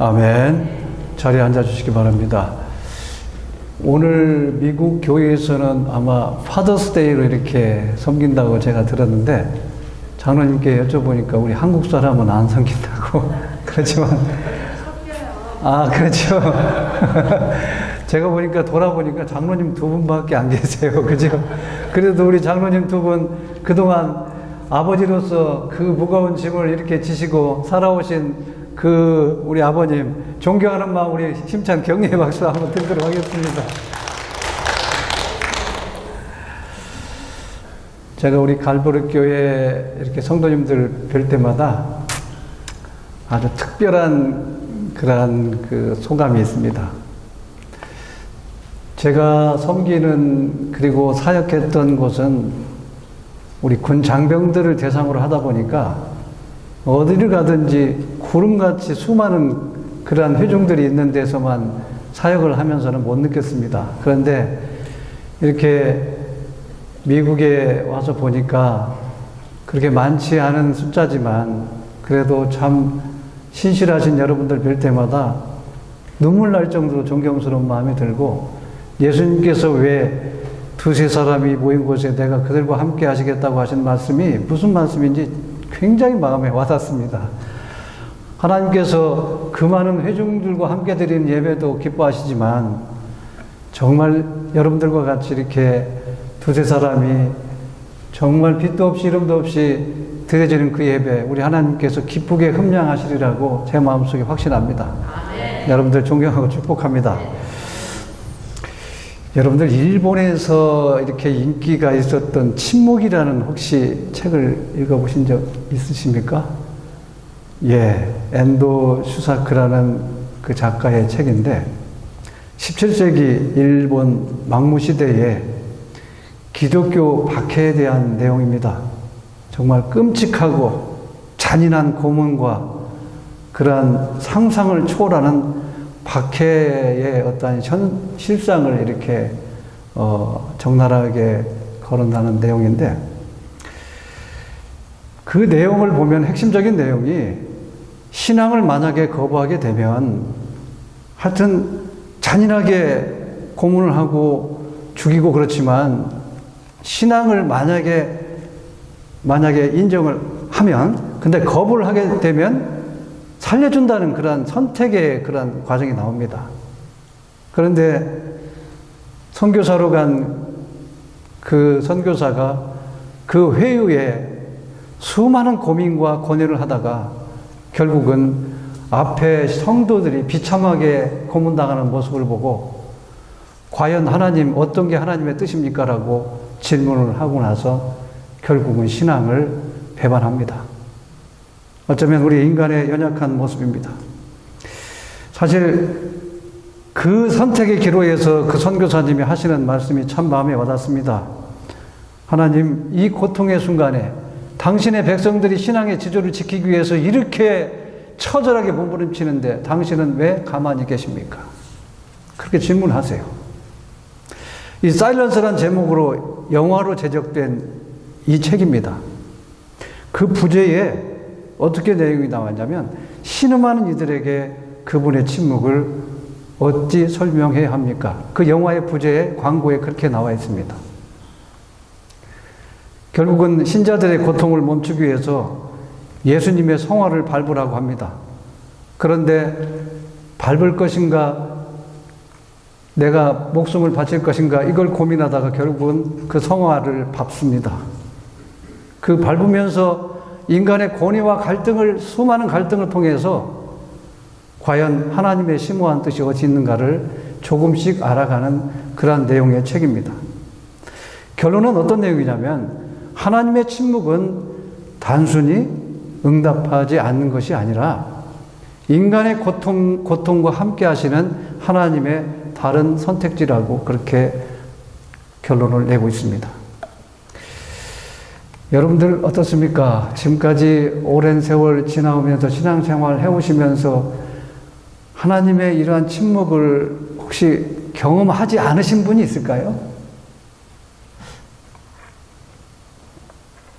아멘. 자리에 앉아주시기 바랍니다. 오늘 미국 교회에서는 아마 파더스데이로 이렇게 섬긴다고 제가 들었는데, 장로님께 여쭤보니까 우리 한국 사람은 안 섬긴다고. 그렇지만, 그렇죠. 제가 보니까 돌아보니까 장로님 두 분밖에 안 계세요. 그죠? 그래도 우리 장로님 두 분 그동안 아버지로서 그 무거운 짐을 이렇게 지시고 살아오신 그 우리 아버님 존경하는 마음 우리 힘찬 격려의 박수 한번 드리도록 하겠습니다. 제가 우리 갈보리 교회 이렇게 성도님들 뵐 때마다 아주 특별한 그러한 그 소감이 있습니다. 제가 섬기는 그리고 사역했던 곳은 우리 군 장병들을 대상으로 하다 보니까 어디를 가든지 구름같이 수많은 그러한 회중들이 있는 데서만 사역을 하면서는 못 느꼈습니다. 그런데 이렇게 미국에 와서 보니까 그렇게 많지 않은 숫자지만 그래도 참 신실하신 여러분들 뵐 때마다 눈물 날 정도로 존경스러운 마음이 들고, 예수님께서 왜 두세 사람이 모인 곳에 내가 그들과 함께 하시겠다고 하신 말씀이 무슨 말씀인지 굉장히 마음에 와닿습니다. 하나님께서 그 많은 회중들과 함께 드리는 예배도 기뻐하시지만 정말 여러분들과 같이 이렇게 두세 사람이 정말 빛도 없이 이름도 없이 드려지는 그 예배, 우리 하나님께서 기쁘게 흠양하시리라고 제 마음속에 확신합니다. 여러분들 존경하고 축복합니다. 여러분들 일본에서 이렇게 인기가 있었던 침묵이라는 혹시 책을 읽어보신 적 있으십니까? 예, 엔도 슈사크라는 그 작가의 책인데 17세기 일본 막무 시대에 기독교 박해에 대한 내용입니다. 정말 끔찍하고 잔인한 고문과 그러한 상상을 초월하는 박해의 어떤 실상을 이렇게 적나라하게 거론하는 내용인데, 그 내용을 보면 핵심적인 내용이 신앙을 만약에 거부하게 되면 하여튼 잔인하게 고문을 하고 죽이고 그렇지만 신앙을 만약에 인정을 하면, 근데 거부를 하게 되면 살려준다는 그런 선택의 그런 과정이 나옵니다. 그런데 선교사로 간 그 선교사가 그 회유에 수많은 고민과 고뇌를 하다가 결국은 앞에 성도들이 비참하게 고문당하는 모습을 보고 과연 하나님 어떤 게 하나님의 뜻입니까? 라고 질문을 하고 나서 결국은 신앙을 배반합니다. 어쩌면 우리 인간의 연약한 모습입니다. 사실 그 선택의 기로에서 그 선교사님이 하시는 말씀이 참 마음에 와닿습니다. 하나님, 이 고통의 순간에 당신의 백성들이 신앙의 지조를 지키기 위해서 이렇게 처절하게 몸부림치는데 당신은 왜 가만히 계십니까? 그렇게 질문하세요. 이 사일런스란 제목으로 영화로 제작된 이 책입니다. 그 부제에 어떻게 내용이 나왔냐면, 신음하는 이들에게 그분의 침묵을 어찌 설명해야 합니까? 그 영화의 부제에 광고에 그렇게 나와 있습니다. 결국은 신자들의 고통을 멈추기 위해서 예수님의 성화를 밟으라고 합니다. 그런데 밟을 것인가, 내가 목숨을 바칠 것인가, 이걸 고민하다가 결국은 그 성화를 밟습니다. 그 밟으면서 인간의 권위와 갈등을, 수많은 갈등을 통해서 과연 하나님의 심오한 뜻이 어디 있는가를 조금씩 알아가는 그러한 내용의 책입니다. 결론은 어떤 내용이냐면, 하나님의 침묵은 단순히 응답하지 않는 것이 아니라 인간의 고통과 함께 하시는 하나님의 다른 선택지라고 그렇게 결론을 내고 있습니다. 여러분들 어떻습니까? 지금까지 오랜 세월 지나오면서 신앙생활 해오시면서 하나님의 이러한 침묵을 혹시 경험하지 않으신 분이 있을까요?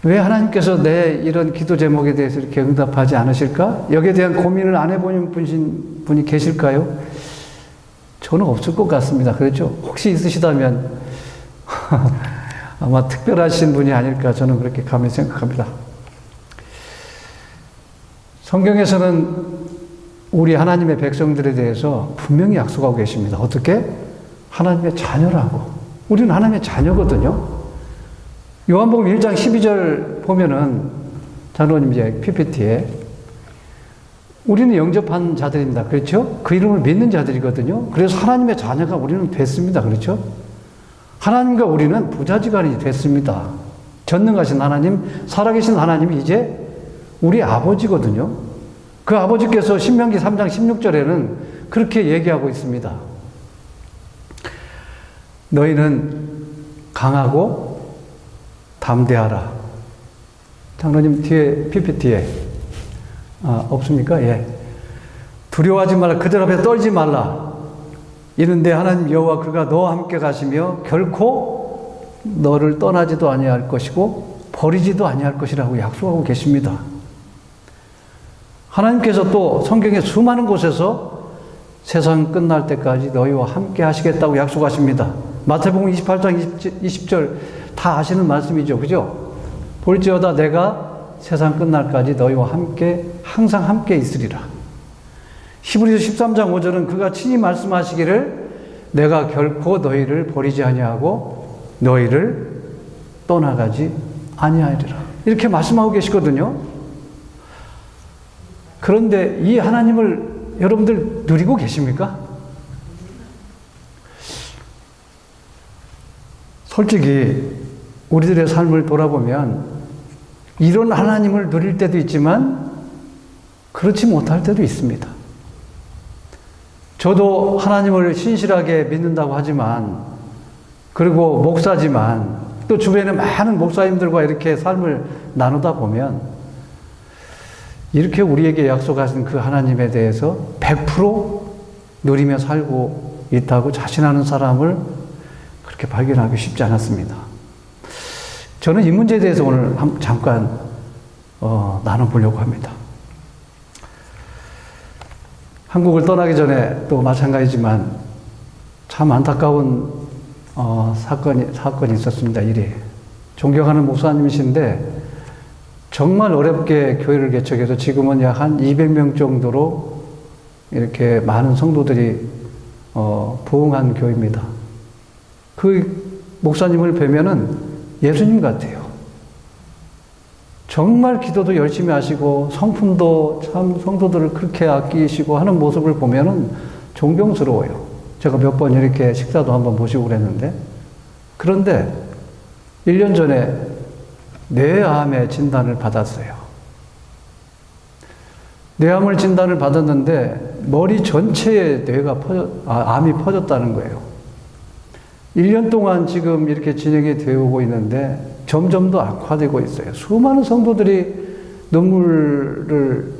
왜 하나님께서 내 이런 기도 제목에 대해서 이렇게 응답하지 않으실까? 여기에 대한 고민을 안 해본 분이 분이 계실까요? 저는 없을 것 같습니다. 그렇죠? 혹시 있으시다면 아마 특별하신 분이 아닐까 저는 그렇게 감히 생각합니다. 성경에서는 우리 하나님의 백성들에 대해서 분명히 약속하고 계십니다. 어떻게? 하나님의 자녀라고. 우리는 하나님의 자녀거든요. 요한복음 1장 12절 보면은 장로님 이제 PPT에 우리는 영접한 자들입니다. 그렇죠? 그 이름을 믿는 자들이거든요. 그래서 하나님의 자녀가 우리는 됐습니다. 그렇죠? 하나님과 우리는 부자지간이 됐습니다. 전능하신 하나님, 살아계신 하나님이 이제 우리 아버지거든요. 그 아버지께서 신명기 3장 16절에는 그렇게 얘기하고 있습니다. 너희는 강하고 담대하라. 장로님 뒤에 PPT에 없습니까? 예. 두려워하지 말라. 그들 앞에 떨지 말라. 이는데 하나님 여호와 그가 너와 함께 가시며 결코 너를 떠나지도 아니할 것이고 버리지도 아니할 것이라고 약속하고 계십니다. 하나님께서 또 성경의 수많은 곳에서 세상 끝날 때까지 너희와 함께 하시겠다고 약속하십니다. 마태복음 28장 20절 다 아시는 말씀이죠. 그죠? 볼지어다 내가 세상 끝날까지 너희와 함께 항상 함께 있으리라. 히브리서 13장 5절은 그가 친히 말씀하시기를 내가 결코 너희를 버리지 아니하고 너희를 떠나가지 아니하리라. 이렇게 말씀하고 계시거든요. 그런데 이 하나님을 여러분들 누리고 계십니까? 솔직히 우리들의 삶을 돌아보면 이런 하나님을 누릴 때도 있지만 그렇지 못할 때도 있습니다. 저도 하나님을 신실하게 믿는다고 하지만 그리고 목사지만 또 주변에 많은 목사님들과 이렇게 삶을 나누다 보면 이렇게 우리에게 약속하신 그 하나님에 대해서 100% 누리며 살고 있다고 자신하는 사람을 그렇게 발견하기 쉽지 않았습니다. 저는 이 문제에 대해서 오늘 잠깐 나눠보려고 합니다. 한국을 떠나기 전에 또 마찬가지지만 참 안타까운 사건이 있었습니다. 일이. 존경하는 목사님이신데 정말 어렵게 교회를 개척해서 지금은 약 한 200명 정도로 이렇게 많은 성도들이 부흥한 교회입니다. 그 목사님을 뵈면은 예수님 같아요. 정말 기도도 열심히 하시고 성품도 참 성도들을 그렇게 아끼시고 하는 모습을 보면은 존경스러워요. 제가 몇 번 이렇게 식사도 한번 모시고 그랬는데 그런데 1년 전에 뇌암의 진단을 받았어요. 뇌암을 진단을 받았는데 머리 전체에 암이 퍼졌다는 거예요. 1년 동안 지금 이렇게 진행이 되어 있는데 점점 더 악화되고 있어요. 수많은 성도들이 눈물을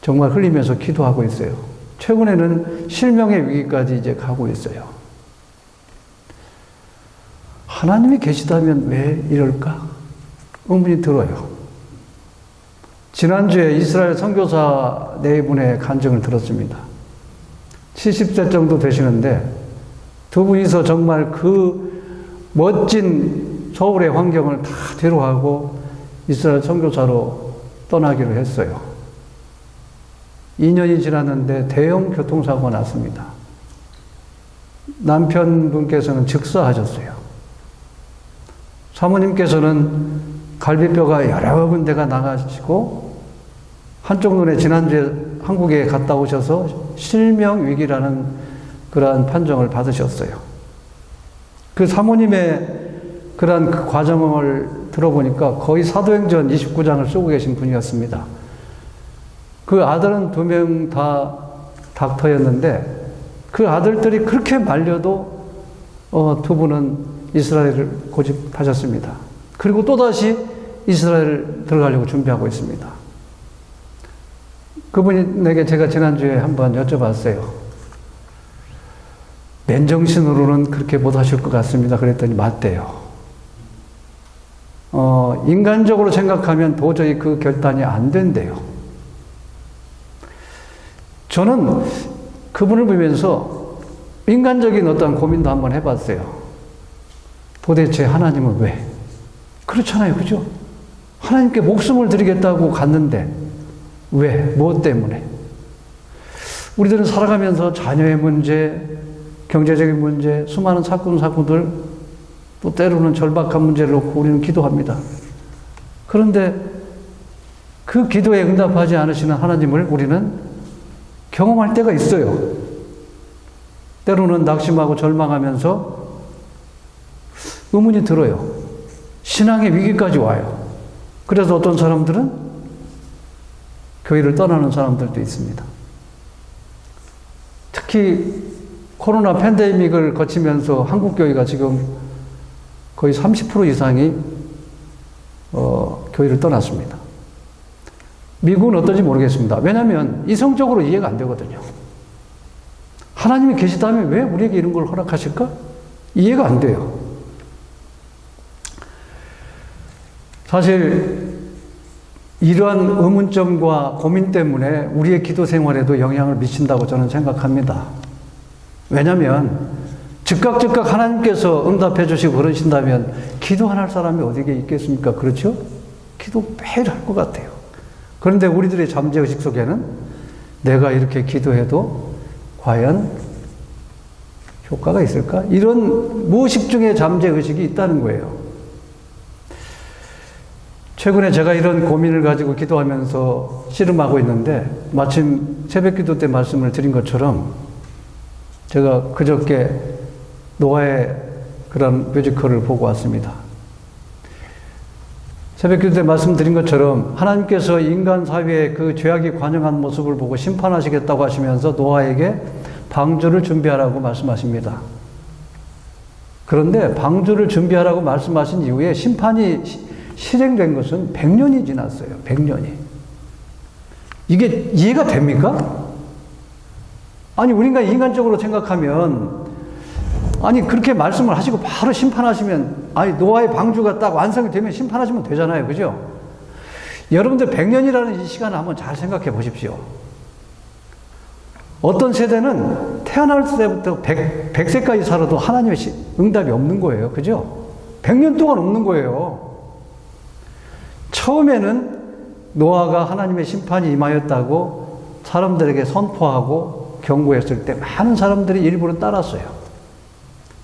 정말 흘리면서 기도하고 있어요. 최근에는 실명의 위기까지 이제 가고 있어요. 하나님이 계시다면 왜 이럴까? 의문이 들어요. 지난주에 이스라엘 선교사 네 분의 간증을 들었습니다. 70세 정도 되시는데 두 분이서 정말 그 멋진 서울의 환경을 다 뒤로하고 이스라엘 선교사로 떠나기로 했어요. 2년이 지났는데 대형 교통사고가 났습니다. 남편분께서는 즉사하셨어요. 사모님께서는 갈비뼈가 여러 군데가 나가시고 한쪽 눈에 지난주에 한국에 갔다 오셔서 실명위기라는 그러한 판정을 받으셨어요. 그 사모님의 그러한 그 과정을 들어보니까 거의 사도행전 29장을 쓰고 계신 분이었습니다. 그 아들은 2명 다 닥터였는데 그 아들들이 그렇게 말려도 두 분은 이스라엘을 고집하셨습니다. 그리고 또다시 이스라엘을 들어가려고 준비하고 있습니다. 그분에게 제가 지난주에 한번 여쭤봤어요. 맨정신으로는 그렇게 못하실 것 같습니다. 그랬더니 맞대요. 인간적으로 생각하면 도저히 그 결단이 안 된대요. 저는 그분을 보면서 인간적인 어떤 고민도 한번 해봤어요. 도대체 하나님은 왜? 그렇잖아요. 그죠? 하나님께 목숨을 드리겠다고 갔는데 왜? 무엇 때문에? 우리들은 살아가면서 자녀의 문제, 경제적인 문제, 수많은 사건들, 또 때로는 절박한 문제를 놓고 우리는 기도합니다. 그런데 그 기도에 응답하지 않으시는 하나님을 우리는 경험할 때가 있어요. 때로는 낙심하고 절망하면서 의문이 들어요. 신앙의 위기까지 와요. 그래서 어떤 사람들은 교회를 떠나는 사람들도 있습니다. 특히 코로나 팬데믹을 거치면서 한국 교회가 지금 거의 30% 이상이 교회를 떠났습니다. 미국은 어떤지 모르겠습니다. 왜냐하면 이성적으로 이해가 안 되거든요. 하나님이 계시다면 왜 우리에게 이런 걸 허락하실까? 이해가 안 돼요. 사실 이러한 의문점과 고민 때문에 우리의 기도 생활에도 영향을 미친다고 저는 생각합니다. 왜냐하면 즉각 하나님께서 응답해 주시고 그러신다면 기도 안 할 사람이 어디에 있겠습니까? 그렇죠? 기도 매일 할 것 같아요. 그런데 우리들의 잠재의식 속에는 내가 이렇게 기도해도 과연 효과가 있을까? 이런 무의식 중에 잠재의식이 있다는 거예요. 최근에 제가 이런 고민을 가지고 기도하면서 씨름하고 있는데 마침 새벽기도 때 말씀을 드린 것처럼 제가 그저께 노아의 그런 뮤지컬을 보고 왔습니다. 새벽기도 때 말씀드린 것처럼 하나님께서 인간 사회의 그 죄악이 관영한 모습을 보고 심판하시겠다고 하시면서 노아에게 방주를 준비하라고 말씀하십니다. 그런데 방주를 준비하라고 말씀하신 이후에 심판이 실행된 것은 100년이 지났어요. 100년이. 이게 이해가 됩니까? 아니, 우리가 인간적으로 생각하면, 아니, 그렇게 말씀을 하시고 바로 심판하시면, 아니, 노아의 방주가 딱 완성이 되면 심판하시면 되잖아요. 그죠? 여러분들 100년이라는 이 시간을 한번 잘 생각해 보십시오. 어떤 세대는 태어날 때부터 100세까지 살아도 하나님의 응답이 없는 거예요. 그죠? 100년 동안 없는 거예요. 처음에는 노아가 하나님의 심판이 임하였다고 사람들에게 선포하고 경고했을 때 많은 사람들이 일부러 따랐어요.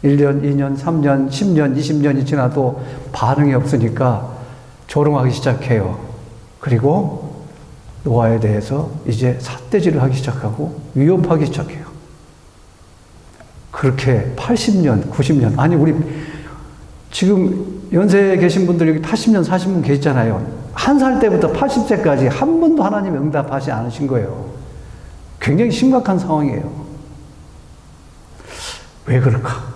1년, 2년, 3년, 10년, 20년이 지나도 반응이 없으니까 조롱하기 시작해요. 그리고 노아에 대해서 이제 삿대질을 하기 시작하고 위협하기 시작해요. 그렇게 80년, 90년, 아니 우리 지금 연세에 계신 분들 여기 80년, 40년 계시잖아요. 한 살 때부터 80세까지 한 번도 하나님 응답하지 않으신 거예요. 굉장히 심각한 상황이에요. 왜 그럴까?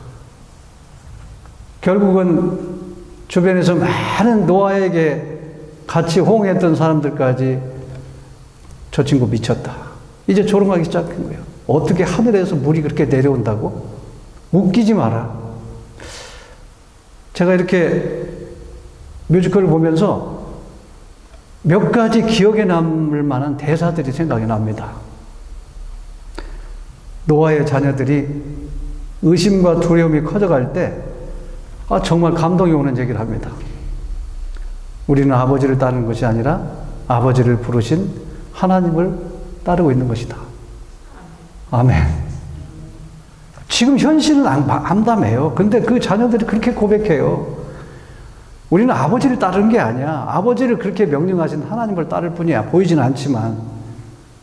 결국은 주변에서 많은 노아에게 같이 호응했던 사람들까지 저 친구 미쳤다. 이제 조롱하기 시작한 거예요. 어떻게 하늘에서 물이 그렇게 내려온다고? 웃기지 마라. 제가 이렇게 뮤지컬을 보면서 몇 가지 기억에 남을 만한 대사들이 생각이 납니다. 노아의 자녀들이 의심과 두려움이 커져갈 때 정말 감동이 오는 얘기를 합니다. 우리는 아버지를 따르는 것이 아니라 아버지를 부르신 하나님을 따르고 있는 것이다. 아멘. 지금 현실은 암담해요. 근데 그 자녀들이 그렇게 고백해요. 우리는 아버지를 따르는 게 아니야. 아버지를 그렇게 명령하신 하나님을 따를 뿐이야. 보이진 않지만.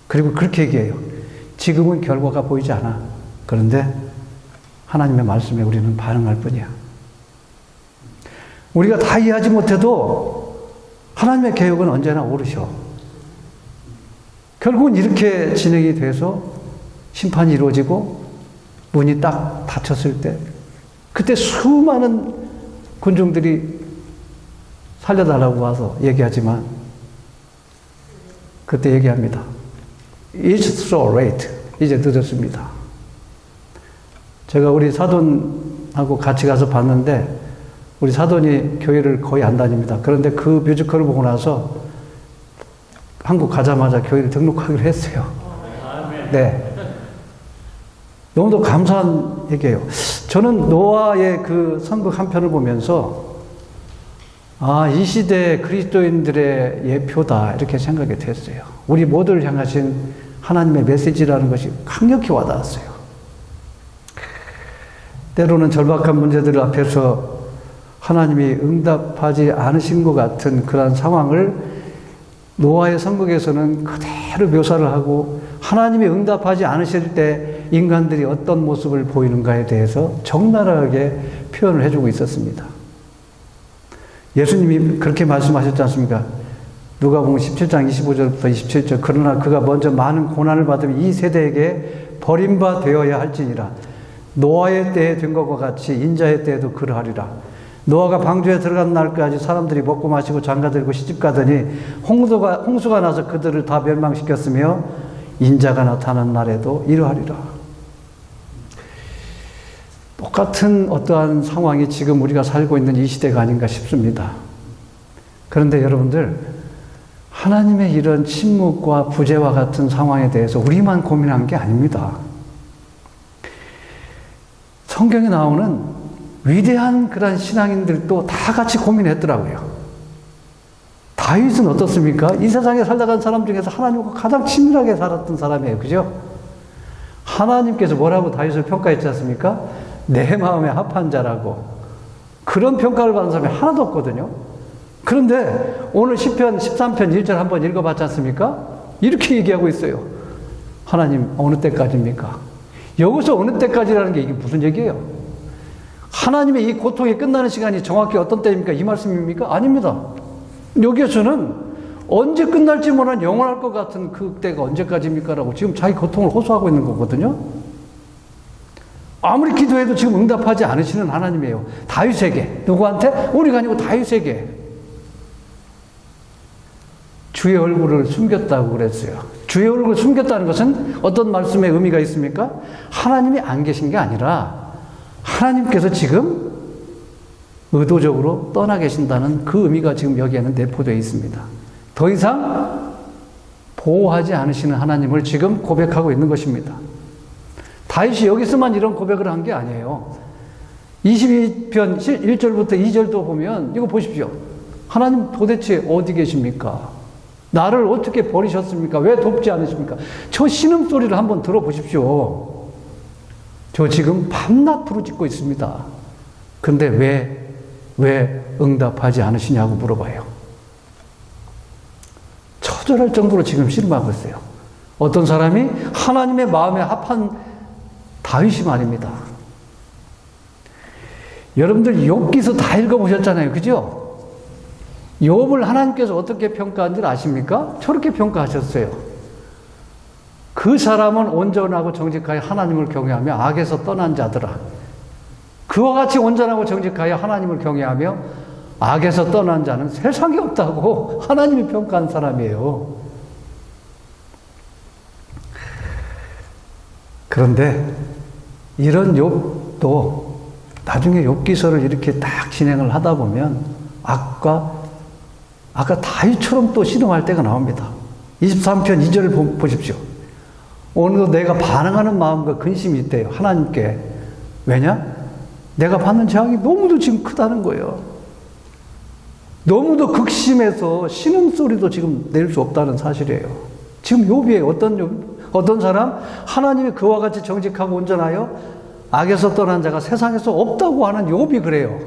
그리고 그렇게 얘기해요. 지금은 결과가 보이지 않아. 그런데 하나님의 말씀에 우리는 반응할 뿐이야. 우리가 다 이해하지 못해도 하나님의 계획은 언제나 옳으셔. 결국은 이렇게 진행이 돼서 심판이 이루어지고 문이 딱 닫혔을 때 그때 수많은 군중들이 살려달라고 와서 얘기하지만 그때 얘기합니다. It's so late. 이제 늦었습니다. 제가 우리 사돈하고 같이 가서 봤는데 우리 사돈이 교회를 거의 안 다닙니다. 그런데 그 뮤지컬을 보고 나서 한국 가자마자 교회를 등록하기로 했어요. 네. 너무도 감사한 얘기예요. 저는 노아의 그 선극 한 편을 보면서 이 시대 그리스도인들의 예표다 이렇게 생각이 됐어요. 우리 모두를 향하신 하나님의 메시지라는 것이 강력히 와닿았어요. 때로는 절박한 문제들 앞에서 하나님이 응답하지 않으신 것 같은 그런 상황을 노아의 선극에서는 그대로 묘사를 하고 하나님이 응답하지 않으실 때 인간들이 어떤 모습을 보이는가에 대해서 적나라하게 표현을 해주고 있었습니다. 예수님이 그렇게 말씀하셨지 않습니까? 누가복음 17장 25절부터 27절 그러나 그가 먼저 많은 고난을 받으면 이 세대에게 버림받아야 할지니라 노아의 때에 된 것과 같이 인자의 때에도 그러하리라. 노아가 방주에 들어간 날까지 사람들이 먹고 마시고 장가들고 시집가더니 홍수가 나서 그들을 다 멸망시켰으며 인자가 나타난 날에도 이러하리라. 똑같은 어떠한 상황이 지금 우리가 살고 있는 이 시대가 아닌가 싶습니다. 그런데 여러분들, 하나님의 이런 침묵과 부재와 같은 상황에 대해서 우리만 고민한 게 아닙니다. 성경에 나오는 위대한 그런 신앙인들도 다 같이 고민했더라고요. 다윗은 어떻습니까? 이 세상에 살다간 사람 중에서 하나님과 가장 친밀하게 살았던 사람이에요. 그죠? 하나님께서 뭐라고 다윗을 평가했지 않습니까? 내 마음에 합한 자라고. 그런 평가를 받은 사람이 하나도 없거든요. 그런데 오늘 시편 13편 1절 한번 읽어봤지 않습니까? 이렇게 얘기하고 있어요. 하나님 어느 때까지입니까? 여기서 어느 때까지라는 게 이게 무슨 얘기예요? 하나님의 이 고통이 끝나는 시간이 정확히 어떤 때입니까? 이 말씀입니까? 아닙니다. 여기에서는 언제 끝날지 모르는 영원할 것 같은 그 때가 언제까지입니까? 라고 지금 자기 고통을 호소하고 있는 거거든요. 아무리 기도해도 지금 응답하지 않으시는 하나님이에요. 다윗에게. 누구한테? 우리가 아니고 다윗에게. 주의 얼굴을 숨겼다고 그랬어요. 주의 얼굴을 숨겼다는 것은 어떤 말씀의 의미가 있습니까? 하나님이 안 계신 게 아니라 하나님께서 지금 의도적으로 떠나 계신다는 그 의미가 지금 여기에는 내포되어 있습니다. 더 이상 보호하지 않으시는 하나님을 지금 고백하고 있는 것입니다. 다윗이 여기서만 이런 고백을 한 게 아니에요. 22편 1절부터 2절도 보면 이거 보십시오. 하나님 도대체 어디 계십니까? 나를 어떻게 버리셨습니까? 왜 돕지 않으십니까? 저 신음소리를 한번 들어보십시오. 저 지금 밤낮 부르짖고 있습니다. 근데 왜 응답하지 않으시냐고 물어봐요. 처절할 정도로 지금 씨름하고 있어요. 어떤 사람이 하나님의 마음에 합한 다윗이 말입니다. 여러분들 욥기서 다 읽어보셨잖아요. 그죠? 욥을 하나님께서 어떻게 평가한지 아십니까? 저렇게 평가하셨어요. 그 사람은 온전하고 정직하여 하나님을 경외하며 악에서 떠난 자들아. 그와 같이 온전하고 정직하여 하나님을 경외하며 악에서 떠난 자는 세상에 없다고 하나님이 평가한 사람이에요. 그런데 이런 욥도 나중에 욥기서를 이렇게 딱 진행을 하다 보면 아까 다윗처럼 또 신음할 때가 나옵니다. 23편 2절을 보십시오. 오늘도 내가 반항하는 마음과 근심이 있대요. 하나님께. 왜냐? 내가 받는 재앙이 너무도 지금 크다는 거예요. 너무도 극심해서 신음소리도 지금 낼 수 없다는 사실이에요. 지금 욥이에요. 어떤 사람? 하나님이 그와 같이 정직하고 온전하여 악에서 떠난 자가 세상에서 없다고 하는 욥이 그래요.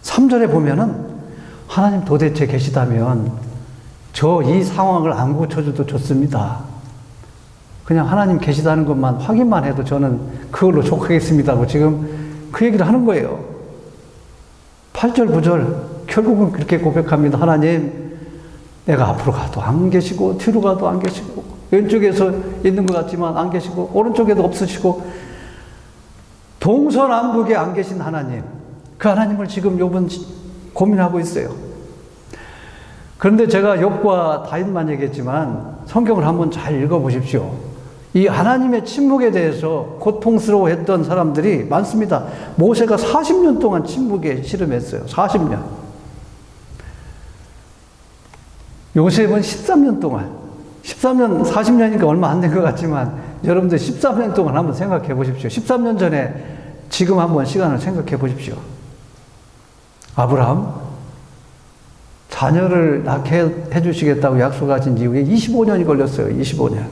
3절에 보면은 하나님 도대체 계시다면 저 이 상황을 안 고쳐줘도 좋습니다. 그냥 하나님 계시다는 것만 확인만 해도 저는 그걸로 족하겠습니다고 지금 그 얘기를 하는 거예요. 8절 9절 결국은 그렇게 고백합니다. 하나님, 내가 앞으로 가도 안 계시고 뒤로 가도 안 계시고 왼쪽에서 있는 것 같지만 안 계시고 오른쪽에도 없으시고 동서남북에 안 계신 하나님, 그 하나님을 지금 욥은 고민하고 있어요. 그런데 제가 욥과 다윗만 얘기했지만 성경을 한번 잘 읽어보십시오. 이 하나님의 침묵에 대해서 고통스러워했던 사람들이 많습니다. 모세가 40년 동안 침묵에 씨름했어요. 40년. 요셉은 13년 동안. 13년, 40년이니까 얼마 안 된 것 같지만 여러분들 13년 동안 한번 생각해 보십시오. 13년 전에 지금 한번 시간을 생각해 보십시오. 아브라함 자녀를 낳게 해주시겠다고 약속하신 이후에 25년이 걸렸어요. 25년.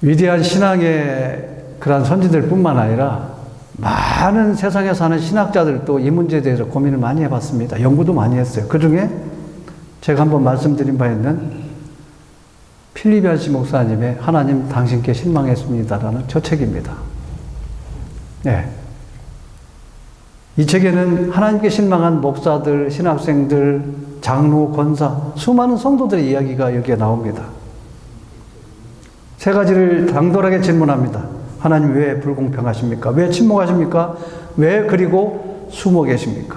위대한 신앙의 그러한 선지들 뿐만 아니라 많은 세상에 사는 신학자들도 이 문제에 대해서 고민을 많이 해봤습니다. 연구도 많이 했어요. 그 중에 제가 한번 말씀드린 바 있는 필립 얀시 목사님의 하나님 당신께 실망했습니다라는 저 책입니다. 네. 이 책에는 하나님께 실망한 목사들, 신학생들, 장로, 권사, 수많은 성도들의 이야기가 여기에 나옵니다. 세 가지를 당돌하게 질문합니다. 하나님 왜 불공평하십니까? 왜 침묵하십니까? 왜 그리고 숨어 계십니까?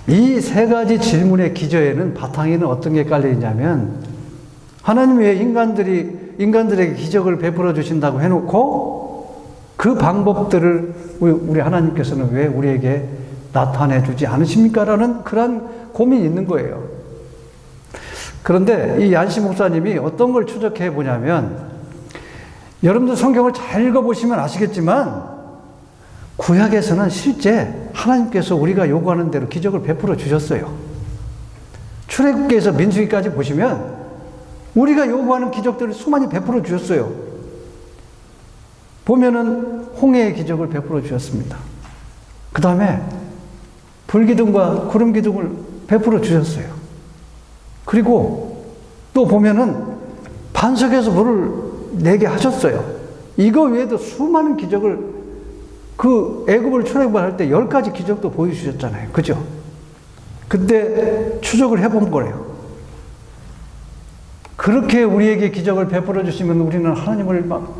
이 세 가지 질문의 기저에는 바탕에는 어떤 게 깔려 있냐면 하나님 왜 인간들에게 기적을 베풀어 주신다고 해놓고 그 방법들을 우리 하나님께서는 왜 우리에게 나타내 주지 않으십니까? 라는 그런 고민이 있는 거예요. 그런데 이 얀시 목사님이 어떤 걸 추적해 보냐면 여러분들 성경을 잘 읽어보시면 아시겠지만 구약에서는 실제 하나님께서 우리가 요구하는 대로 기적을 베풀어 주셨어요. 출애굽기에서 민수기까지 보시면 우리가 요구하는 기적들을 수많이 베풀어 주셨어요. 보면은 홍해의 기적을 베풀어 주셨습니다. 그 다음에 불기둥과 구름기둥을 베풀어 주셨어요. 그리고 또 보면은 반석에서 물을 내게 하셨어요. 이거 외에도 수많은 기적을 그 애굽을 출애굽할 때 10가지 기적도 보여주셨잖아요. 그죠? 그때 추적을 해본 거래요. 그렇게 우리에게 기적을 베풀어 주시면 우리는 하나님을 막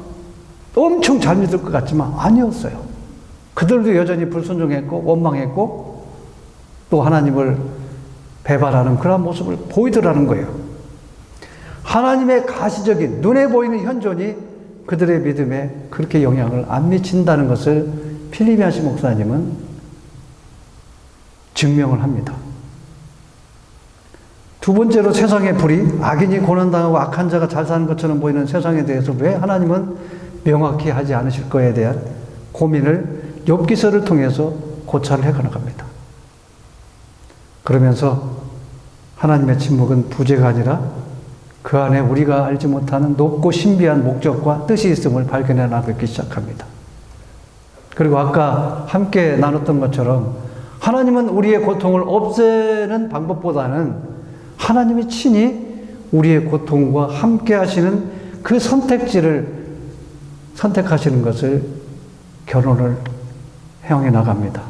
엄청 잘 믿을 것 같지만 아니었어요. 그들도 여전히 불순종했고 원망했고 또 하나님을 배반하는 그런 모습을 보이더라는 거예요. 하나님의 가시적인 눈에 보이는 현존이 그들의 믿음에 그렇게 영향을 안 미친다는 것을 필립 얀시 목사님은 증명을 합니다. 두 번째로 세상의 불이 악인이 고난당하고 악한 자가 잘 사는 것처럼 보이는 세상에 대해서 왜 하나님은 명확히 하지 않으실 거에 대한 고민을 욥기서를 통해서 고찰을 해가나갑니다. 그러면서 하나님의 침묵은 부재가 아니라 그 안에 우리가 알지 못하는 높고 신비한 목적과 뜻이 있음을 발견해 나가기 시작합니다. 그리고 아까 함께 나눴던 것처럼 하나님은 우리의 고통을 없애는 방법보다는 하나님이 친히 우리의 고통과 함께 하시는 그 선택지를 선택하시는 것을 결론을 행해 나갑니다.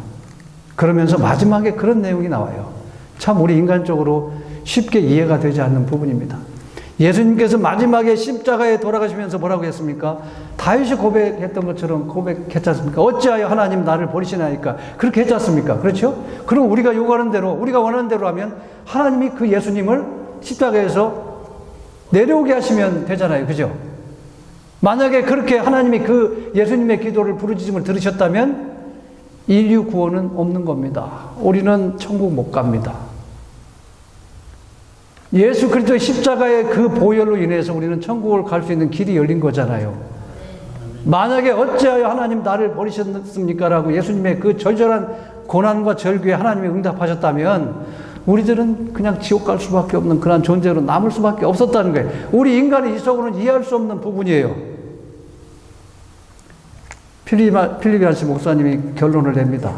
그러면서 마지막에 그런 내용이 나와요. 참 우리 인간적으로 쉽게 이해가 되지 않는 부분입니다. 예수님께서 마지막에 십자가에 돌아가시면서 뭐라고 했습니까? 다윗이 고백했던 것처럼 고백했지 않습니까? 어찌하여 하나님 나를 버리시나이까? 그렇게 했지 않습니까? 그렇죠? 그럼 우리가 요구하는 대로, 우리가 원하는 대로 하면 하나님이 그 예수님을 십자가에서 내려오게 하시면 되잖아요. 그죠? 만약에 그렇게 하나님이 그 예수님의 기도를 부르짖음을 들으셨다면 인류 구원은 없는 겁니다. 우리는 천국 못 갑니다. 예수 그리스도의 십자가의 그 보혈로 인해서 우리는 천국을 갈 수 있는 길이 열린 거잖아요. 만약에 어찌하여 하나님 나를 버리셨습니까? 라고 예수님의 그 절절한 고난과 절규에 하나님이 응답하셨다면 우리들은 그냥 지옥 갈 수밖에 없는 그런 존재로 남을 수밖에 없었다는 거예요. 우리 인간의 이성으로는 이해할 수 없는 부분이에요. 필립 얀시 목사님이 결론을 냅니다.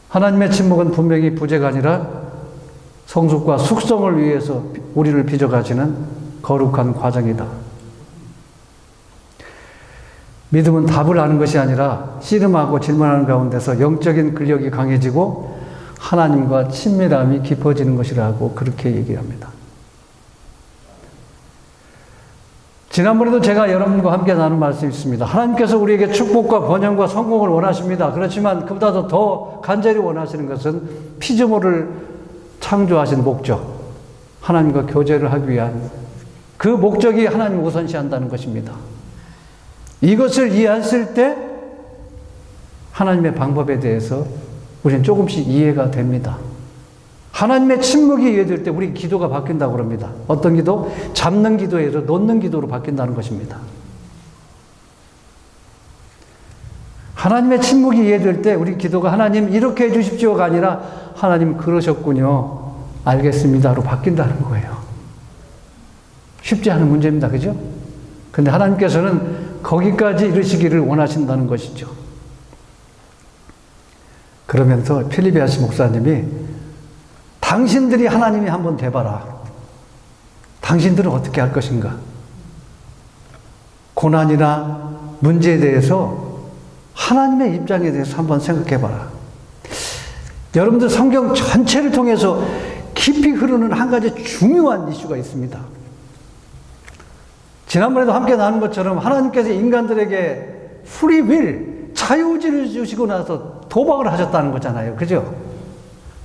하나님의 침묵은 분명히 부재가 아니라 성숙과 숙성을 위해서 우리를 빚어가시는 거룩한 과정이다. 믿음은 답을 아는 것이 아니라 씨름하고 질문하는 가운데서 영적인 근력이 강해지고 하나님과 친밀함이 깊어지는 것이라고 그렇게 얘기합니다. 지난번에도 제가 여러분과 함께 나눈 말씀이 있습니다. 하나님께서 우리에게 축복과 번영과 성공을 원하십니다. 그렇지만 그보다도 더 간절히 원하시는 것은 피조물을 창조하신 목적, 하나님과 교제를 하기 위한 그 목적이 하나님을 우선시한다는 것입니다. 이것을 이해했을 때 하나님의 방법에 대해서 우리는 조금씩 이해가 됩니다. 하나님의 침묵이 이해될 때 우리 기도가 바뀐다고 그럽니다. 어떤 기도? 잡는 기도에서 놓는 기도로 바뀐다는 것입니다. 하나님의 침묵이 이해될 때 우리 기도가 하나님 이렇게 해 주십시오가 아니라 하나님 그러셨군요. 알겠습니다로 바뀐다는 거예요. 쉽지 않은 문제입니다. 그죠? 근데 하나님께서는 거기까지 이르시기를 원하신다는 것이죠. 그러면서 필리비아스 목사님이 당신들이 하나님이 한번 돼봐라. 당신들은 어떻게 할 것인가? 고난이나 문제에 대해서 하나님의 입장에 대해서 한번 생각해봐라. 여러분들 성경 전체를 통해서 깊이 흐르는 한 가지 중요한 이슈가 있습니다. 지난번에도 함께 나눈 것처럼 하나님께서 인간들에게 프리윌, 자유의지를 주시고 나서 도박을 하셨다는 거잖아요. 그죠?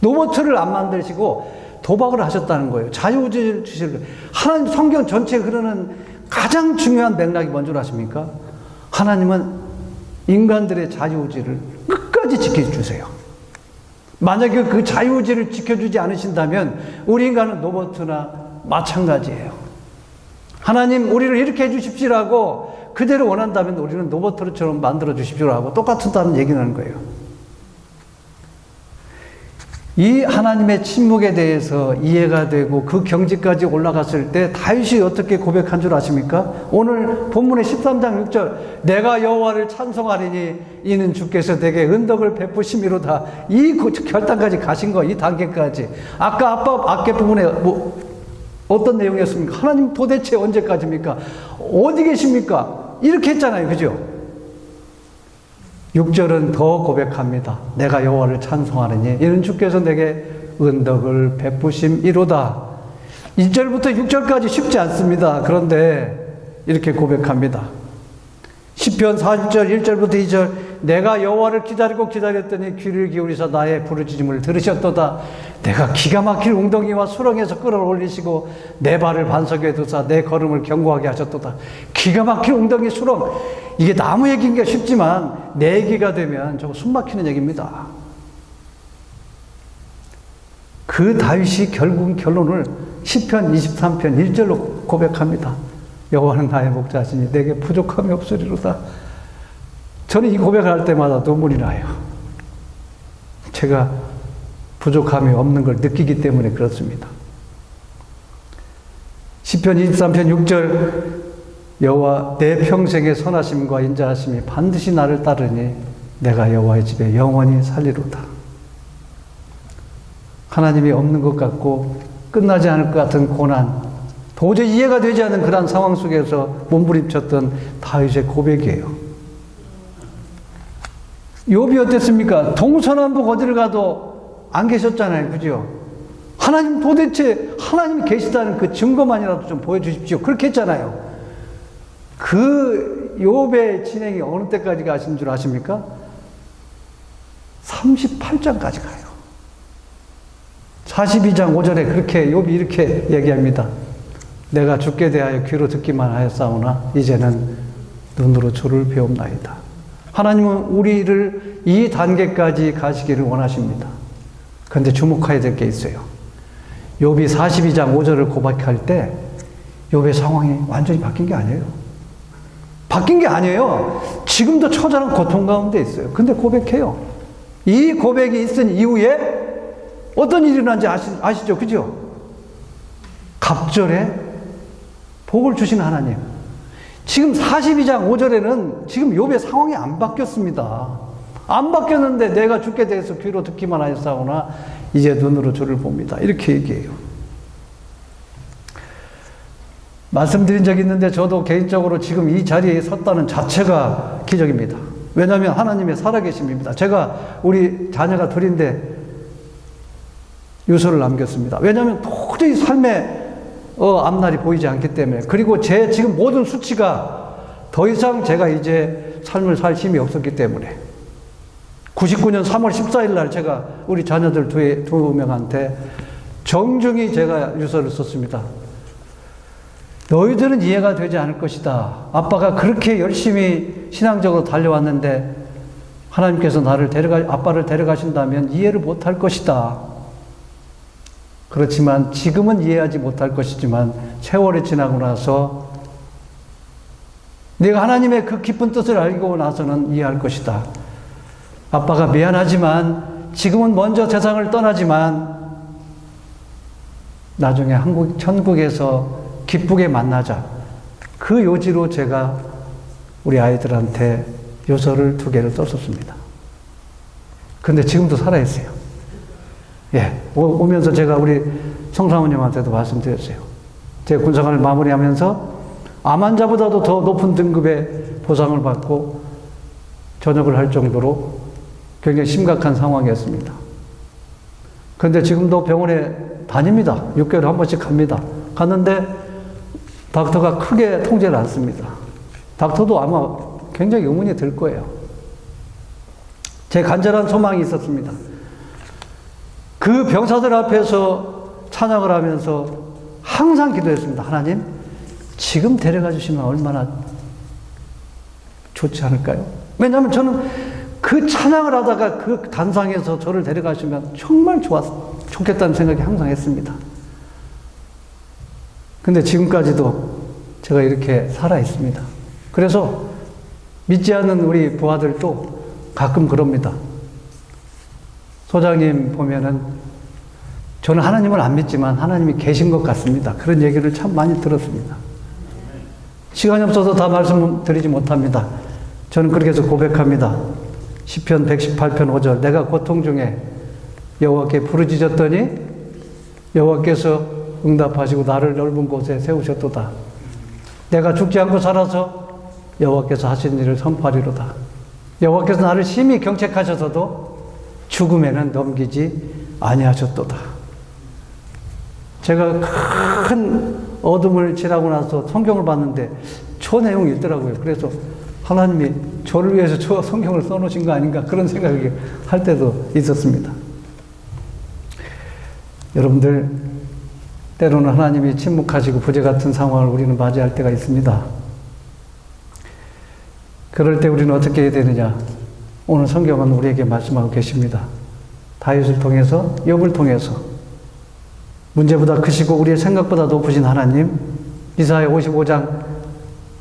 로봇을 안 만드시고 도박을 하셨다는 거예요. 자유의지를 주시는 거예요. 하나님 성경 전체에 흐르는 가장 중요한 맥락이 뭔 줄 아십니까? 하나님은 인간들의 자유의지를 끝까지 지켜주세요. 만약에 그 자유의지를 지켜주지 않으신다면 우리 인간은 로봇나 마찬가지예요. 하나님 우리를 이렇게 해주십시오라고 그대로 원한다면 우리는 로봇처럼 만들어 주십시오라고 똑같다는 얘기를 하는 거예요. 이 하나님의 침묵에 대해서 이해가 되고 그 경지까지 올라갔을 때 다윗이 어떻게 고백한 줄 아십니까? 오늘 본문의 13장 6절 내가 여호와를 찬송하리니 이는 주께서 내게 은덕을 베푸심이로다. 이 결단까지 가신 거, 이 단계까지. 아까 앞에 부분에 어떤 내용이었습니까? 하나님 도대체 언제까지입니까? 어디 계십니까? 이렇게 했잖아요. 그죠? 6절은 더 고백합니다. 내가 여호와를 찬송하느니 이는 주께서 내게 은덕을 베푸심이로다. 1절부터 6절까지 쉽지 않습니다. 그런데 이렇게 고백합니다. 시편 40절 1절부터 2절 내가 여호와를 기다리고 기다렸더니 귀를 기울이사 나의 부르짖음을 들으셨도다. 내가 기가 막힐 웅덩이와 수렁에서 끌어올리시고 내 발을 반석에 두사 내 걸음을 견고하게 하셨도다. 기가 막힐 웅덩이 수렁, 이게 나무 얘기인가 쉽지만 내 얘기가 되면 저거 숨 막히는 얘기입니다. 그 다윗이 결국 결론을 시편 23편 1절로 고백합니다. 여호와는 나의 목자시니 내게 부족함이 없으리로다. 저는 이 고백을 할 때마다 눈물이 나요. 제가 부족함이 없는 걸 느끼기 때문에 그렇습니다. 시편 23편 6절 여호와 내 평생의 선하심과 인자하심이 반드시 나를 따르니 내가 여호와의 집에 영원히 살리로다. 하나님이 없는 것 같고 끝나지 않을 것 같은 고난, 도저히 이해가 되지 않는 그런 상황 속에서 몸부림쳤던 다윗의 고백이에요. 욥이 어땠습니까? 동서남북 어디를 가도 안 계셨잖아요. 그죠? 하나님 도대체 하나님이 계시다는 그 증거만이라도 좀 보여주십시오. 그렇게 했잖아요. 그 욥의 진행이 어느 때까지 가신 줄 아십니까? 38장까지 가요. 42장 5절에 그렇게 욥이 이렇게 얘기합니다. 내가 주께 대하여 귀로 듣기만 하였사오나 이제는 눈으로 주를 배움나이다. 하나님은 우리를 이 단계까지 가시기를 원하십니다. 그런데 주목해야 될 게 있어요. 욥이 42장 5절을 고백할 때 욥의 상황이 완전히 바뀐 게 아니에요. 바뀐 게 아니에요. 지금도 처절한 고통 가운데 있어요. 근데 고백해요. 이 고백이 있은 이후에 어떤 일이 일어난지 아시죠? 그죠? 갑절에 복을 주신 하나님. 지금 42장 5절에는 지금 욥의 상황이 안 바뀌었습니다. 안 바뀌었는데 내가 주께 대해서 귀로 듣기만 하였사오나 이제 눈으로 주를 봅니다. 이렇게 얘기해요. 말씀드린 적이 있는데 저도 개인적으로 지금 이 자리에 섰다는 자체가 기적입니다. 왜냐하면 하나님의 살아계심입니다. 제가 우리 자녀가 둘인데 유서를 남겼습니다. 왜냐하면 도저히 삶의 앞날이 보이지 않기 때문에. 그리고 제 지금 모든 수치가 더 이상 제가 이제 삶을 살 힘이 없었기 때문에 99년 3월 14일 날 제가 우리 자녀들 두 명한테 정중히 제가 유서를 썼습니다. 너희들은 이해가 되지 않을 것이다. 아빠가 그렇게 열심히 신앙적으로 달려왔는데 하나님께서 아빠를 데려가신다면 이해를 못할 것이다. 그렇지만 지금은 이해하지 못할 것이지만 세월이 지나고 나서 내가 하나님의 그 깊은 뜻을 알고 나서는 이해할 것이다. 아빠가 미안하지만 지금은 먼저 세상을 떠나지만 나중에 천국에서 기쁘게 만나자. 그 요지로 제가 우리 아이들한테 요서를 2개를 썼었습니다. 근데 지금도 살아있어요. 예. 오면서 제가 우리 성사모님한테도 말씀드렸어요. 제가 군생활을 마무리하면서 암 환자보다도 더 높은 등급의 보상을 받고 전역을 할 정도로 굉장히 심각한 상황이었습니다. 그런데 지금도 병원에 다닙니다. 6개월에 한 번씩 갑니다. 갔는데 닥터가 크게 통제를 않습니다. 닥터도 아마 굉장히 의문이 들 거예요. 제 간절한 소망이 있었습니다. 그 병사들 앞에서 찬양을 하면서 항상 기도했습니다. 하나님, 지금 데려가 주시면 얼마나 좋지 않을까요? 왜냐하면 저는 그 찬양을 하다가 그 단상에서 저를 데려가시면 정말 좋겠다는 생각이 항상 했습니다. 근데 지금까지도 제가 이렇게 살아 있습니다. 그래서 믿지 않는 우리 부하들도 가끔 그럽니다. 소장님 보면은 저는 하나님을 안 믿지만 하나님이 계신 것 같습니다. 그런 얘기를 참 많이 들었습니다. 시간이 없어서 다 말씀드리지 못합니다. 저는 그렇게 해서 고백합니다. 시편 118편 5절 내가 고통 중에 여호와께 부르짖었더니 여호와께서 응답하시고 나를 넓은 곳에 세우셨도다. 내가 죽지 않고 살아서 여호와께서 하신 일을 선포하리로다. 여호와께서 나를 심히 경책하셔서도 죽음에는 넘기지 아니하셨도다. 제가 큰 어둠을 지나고 나서 성경을 봤는데 저 내용이 있더라고요. 그래서 하나님이 저를 위해서 저 성경을 써놓으신 거 아닌가 그런 생각이 할 때도 있었습니다. 여러분들 때로는 하나님이 침묵하시고 부재 같은 상황을 우리는 맞이할 때가 있습니다. 그럴 때 우리는 어떻게 해야 되느냐? 오늘 성경은 우리에게 말씀하고 계십니다. 다윗을 통해서, 욥을 통해서 문제보다 크시고 우리의 생각보다 높으신 하나님, 이사야 55장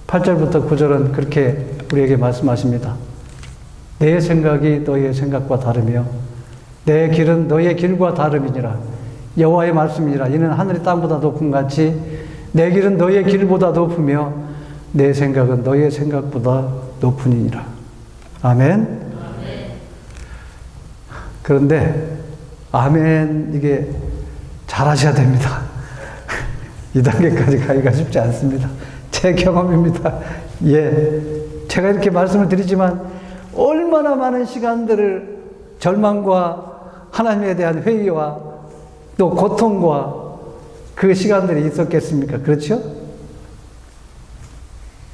8절부터 9절은 그렇게 우리에게 말씀하십니다. 내 생각이 너희의 생각과 다르며 내 길은 너희의 길과 다름이니라. 여호와의 말씀이니라. 이는 하늘이 땅보다 높음 같이 내 길은 너희의 길보다 높으며 내 생각은 너희의 생각보다 높으니라. 아멘. 그런데 아멘 이게 잘하셔야 됩니다. 이 단계까지 가기가 쉽지 않습니다. 제 경험입니다. 예, 제가 이렇게 말씀을 드리지만 얼마나 많은 시간들을 절망과 하나님에 대한 회의와 또 고통과 그 시간들이 있었겠습니까? 그렇죠?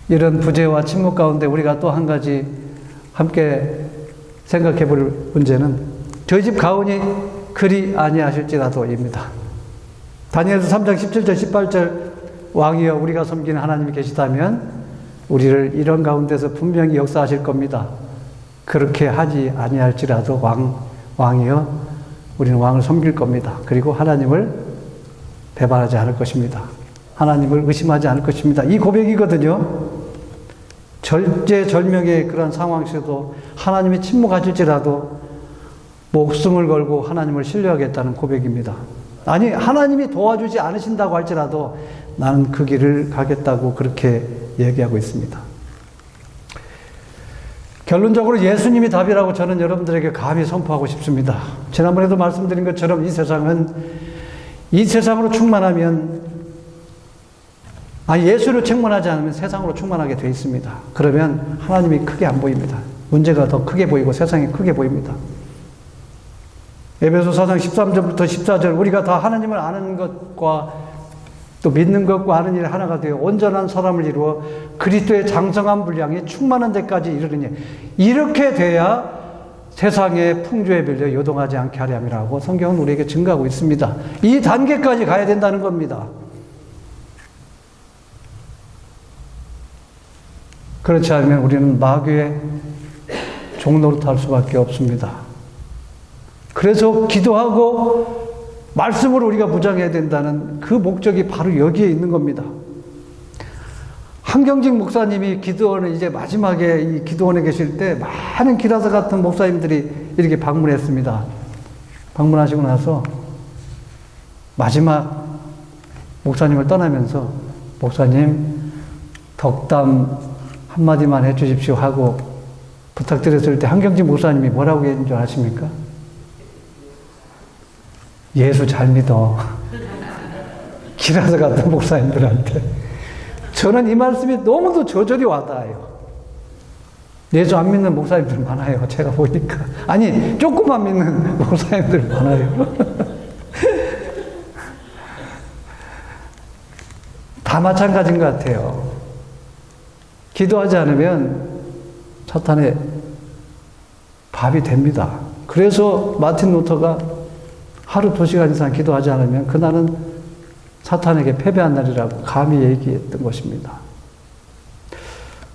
이런 부재와 침묵 가운데 우리가 또 한 가지 함께 생각해 볼 문제는 저희 집 가훈이 그리 아니하실지라도입니다. 다니엘서 3장 17절 18절 왕이여 우리가 섬기는 하나님이 계시다면 우리를 이런 가운데서 분명히 역사하실 겁니다. 그렇게 하지 아니할지라도 왕이여 우리는 왕을 섬길 겁니다. 그리고 하나님을 배반하지 않을 것입니다. 하나님을 의심하지 않을 것입니다. 이 고백이거든요. 절제절명의 그런 상황 속에도 하나님이 침묵하실지라도 목숨을 걸고 하나님을 신뢰하겠다는 고백입니다. 아니 하나님이 도와주지 않으신다고 할지라도 나는 그 길을 가겠다고 그렇게 얘기하고 있습니다. 결론적으로 예수님이 답이라고 저는 여러분들에게 감히 선포하고 싶습니다. 지난번에도 말씀드린 것처럼 이 세상은 이 세상으로 충만하면 예수로 충만하지 않으면 세상으로 충만하게 되어 있습니다. 그러면 하나님이 크게 안 보입니다. 문제가 더 크게 보이고 세상이 크게 보입니다. 에베소 4장 13절부터 14절 우리가 다 하나님을 아는 것과 또 믿는 것과 하는 일이 하나가 되어 온전한 사람을 이루어 그리스도의 장성한 분량이 충만한 데까지 이르느니 이렇게 돼야 세상의 풍조에 빌려 요동하지 않게 하려 함이라고 성경은 우리에게 증거하고 있습니다. 이 단계까지 가야 된다는 겁니다. 그렇지 않으면 우리는 마귀의 종노릇할 수밖에 없습니다. 그래서 기도하고 말씀으로 우리가 무장해야 된다는 그 목적이 바로 여기에 있는 겁니다. 한경직 목사님이 기도원에 이제 마지막에 이 기도원에 계실 때 많은 기라사 같은 목사님들이 이렇게 방문했습니다. 방문하시고 나서 마지막 목사님을 떠나면서 목사님 덕담 한마디만 해주십시오 하고 부탁드렸을 때 한경직 목사님이 뭐라고 했는 줄 아십니까? 예수 잘 믿어. 기라사 같은 목사님들한테. 저는 이 말씀이 너무도 저절이 와닿아요. 예수 안 믿는 목사님들 많아요. 제가 보니까. 아니, 조금만 믿는 목사님들 많아요. 다 마찬가지인 것 같아요. 기도하지 않으면 사탄의 밥이 됩니다. 그래서 마틴 루터가 하루 2시간 이상 기도하지 않으면 그날은 사탄에게 패배한 날이라고 감히 얘기했던 것입니다.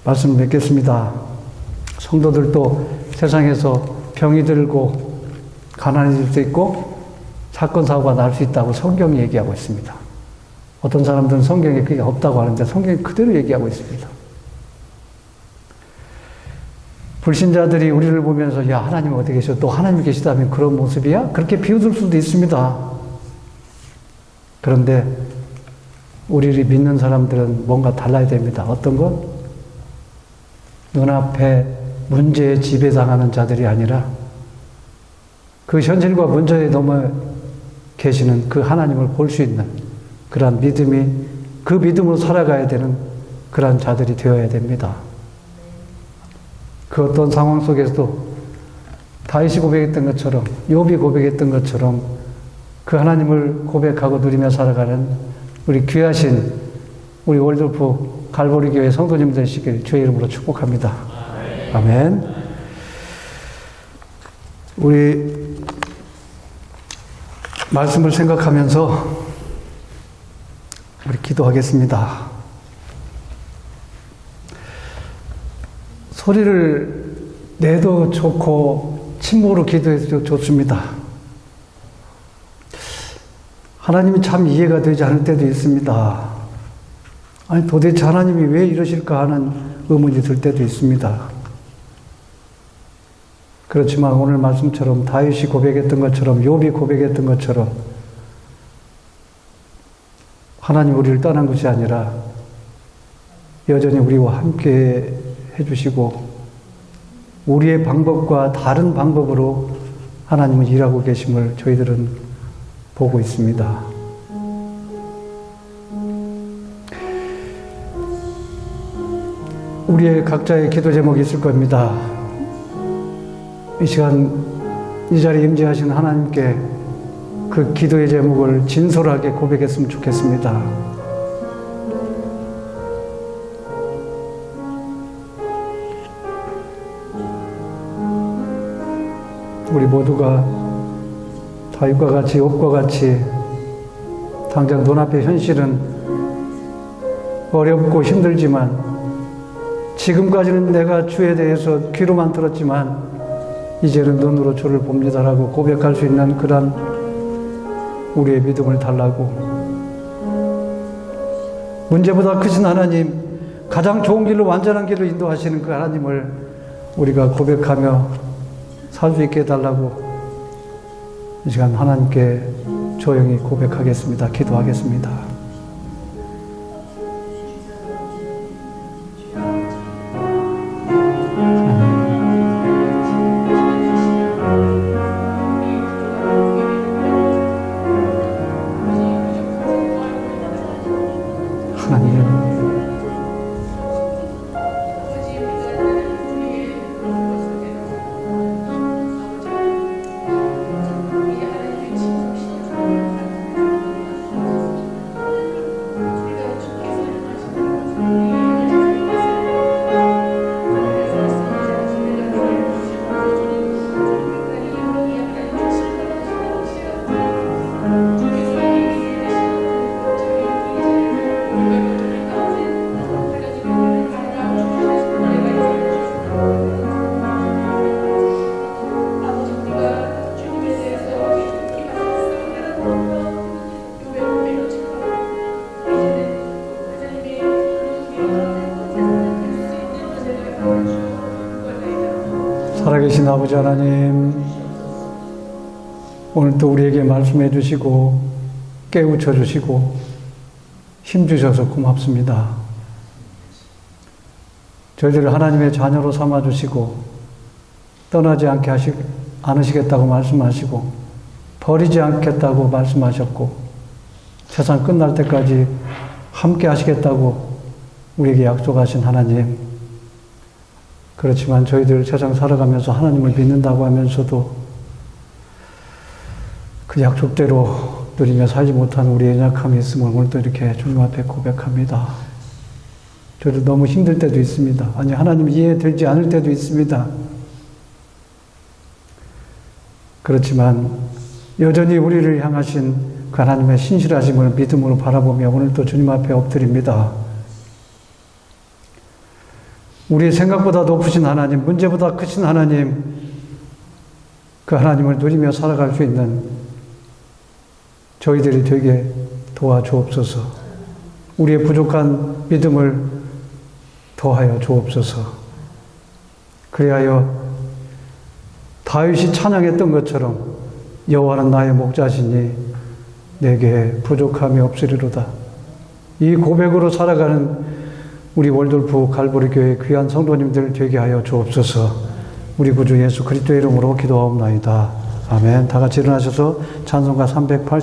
말씀을 맺겠습니다. 성도들도 세상에서 병이 들고 가난해질 수 있고 사건 사고가 날 수 있다고 성경이 얘기하고 있습니다. 어떤 사람들은 성경에 그게 없다고 하는데 성경이 그대로 얘기하고 있습니다. 불신자들이 우리를 보면서 야 하나님 어디 계셔? 또 하나님 계시다면 그런 모습이야? 그렇게 비웃을 수도 있습니다. 그런데 우리를 믿는 사람들은 뭔가 달라야 됩니다. 어떤 것? 눈앞에 문제에 지배당하는 자들이 아니라 그 현실과 문제에 넘어 계시는 그 하나님을 볼 수 있는 그러한 믿음이 그 믿음으로 살아가야 되는 그러한 자들이 되어야 됩니다. 그 어떤 상황 속에서도 다윗이 고백했던 것처럼 욥이 고백했던 것처럼 그 하나님을 고백하고 누리며 살아가는 우리 귀하신 우리 월드오프 갈보리 교회 성도님 되시길 주의 이름으로 축복합니다. 아멘. 우리 말씀을 생각하면서 우리 기도하겠습니다. 소리를 내도 좋고 침묵으로 기도해도 좋습니다. 하나님이 참 이해가 되지 않을 때도 있습니다. 아니 도대체 하나님이 왜 이러실까 하는 의문이 들 때도 있습니다. 그렇지만 오늘 말씀처럼 다윗이 고백했던 것처럼 욥이 고백했던 것처럼 하나님 우리를 떠난 것이 아니라 여전히 우리와 함께 해주시고 우리의 방법과 다른 방법으로 하나님은 일하고 계심을 저희들은 보고 있습니다. 우리의 각자의 기도 제목이 있을 겁니다. 이 시간 이 자리에 임재하신 하나님께 그 기도의 제목을 진솔하게 고백했으면 좋겠습니다. 우리 모두가 다윗과 같이 욥과 같이 당장 눈앞의 현실은 어렵고 힘들지만 지금까지는 내가 주에 대해서 귀로만 들었지만 이제는 눈으로 주를 봅니다라고 고백할 수 있는 그런 우리의 믿음을 달라고 문제보다 크신 하나님 가장 좋은 길로 완전한 길로 인도하시는 그 하나님을 우리가 고백하며 살 수 있게 해달라고 이 시간 하나님께 조용히 고백하겠습니다. 기도하겠습니다. 살아계신 아버지 하나님, 오늘 또 우리에게 말씀해 주시고 깨우쳐 주시고 힘 주셔서 고맙습니다. 저희들을 하나님의 자녀로 삼아 주시고 떠나지 않으시겠다고 말씀하시고 버리지 않겠다고 말씀하셨고 세상 끝날 때까지 함께 하시겠다고 우리에게 약속하신 하나님, 그렇지만 저희들 세상 살아가면서 하나님을 믿는다고 하면서도 그 약속대로 누리며 살지 못하는 우리의 연약함이 있음을 오늘도 이렇게 주님 앞에 고백합니다. 저도 너무 힘들 때도 있습니다. 아니, 하나님 이해되지 않을 때도 있습니다. 그렇지만 여전히 우리를 향하신 그 하나님의 신실하심을 믿음으로 바라보며 오늘도 주님 앞에 엎드립니다. 우리의 생각보다 높으신 하나님, 문제보다 크신 하나님, 그 하나님을 누리며 살아갈 수 있는 저희들이 되게 도와주옵소서. 우리의 부족한 믿음을 더하여 주옵소서. 그리하여 다윗이 찬양했던 것처럼 여호와는 나의 목자시니 내게 부족함이 없으리로다. 이 고백으로 살아가는 우리 월돌프 갈보리 교회 귀한 성도님들 되게 하여 주옵소서. 우리 구주 예수 그리스도의 이름으로 기도하옵나이다. 아멘. 다 같이 일어나셔서 찬송가 380